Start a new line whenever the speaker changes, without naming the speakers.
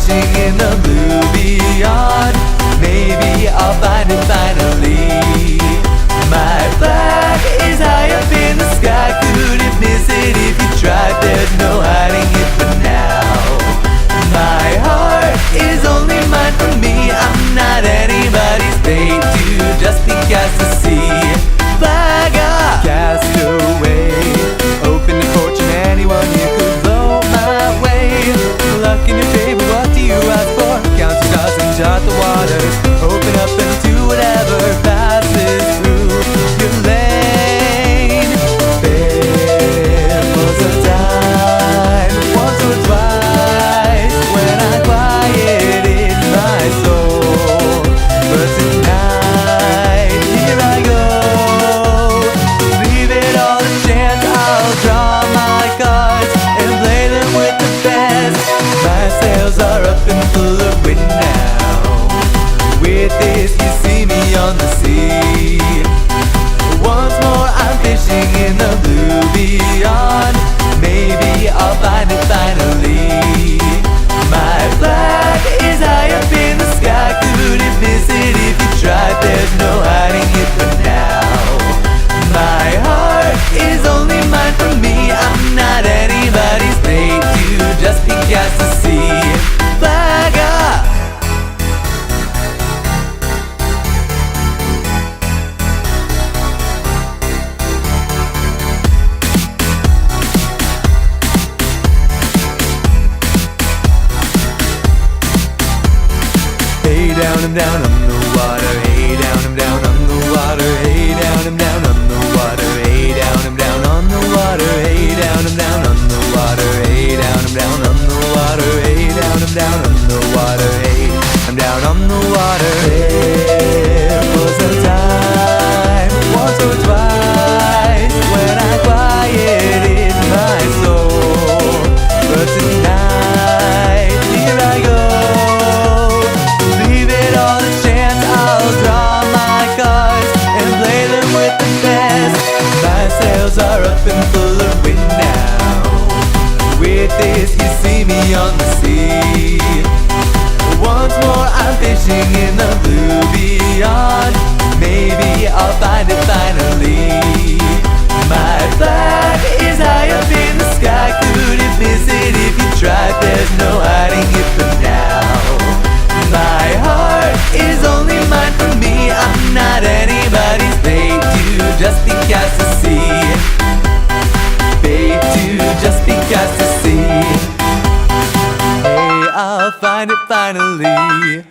fishing in the blue beyond. Maybe I'll find it finally. My flag is high up in the sky. Couldn't miss it if you tried. There's no hiding it for now. My heart is only mine for me. I'm not anybody's bait to just be cast to sea. Flag up, cast away. Open to fortune, anyone you could blow my way. Luck in your favor, what do you ask for? Count your stars and chart the waters. Open up into whatever passes through your lane. There was a time, once or twice, when I quieted my soul. But tonight, here I go. Leave it all to chance, I'll draw my cards and play them with the best. My sails are up and full of wind now. With this, you see me on the sea. Once more, I'm fishing in the blue beyond. Maybe I'll find it finally. My flag is high up in the sky. Couldn't miss it if you tried. There's no hiding it for now. My heart is only mine for me. I'm not anybody's bait to just be cast to sea. Flag up. Hey down and down on the water. Hey down and down on the water. Hey down and down on the water. Hey down and down on the water. Hey down and down on the water. Hey down and down on the water. Hey down and down on the water. Hey, I'm down on the water. There was a time, once or twice, when I quieted my soul. But tonight, here I go. Leave it all to chance, I'll draw my cards and play them with the best. My sails are up and full of wind now. With this, you see me on the sea. Once more, I'm fishing in the blue beyond. Maybe I'll find it finally. My flag is high up in the sky. Couldn't miss it if you tried. There's no hiding it for now. My heart is only mine for me. I'm not anybody's bait to just be cast to sea. Bait to just be cast to sea. Hey, I'll find it finally.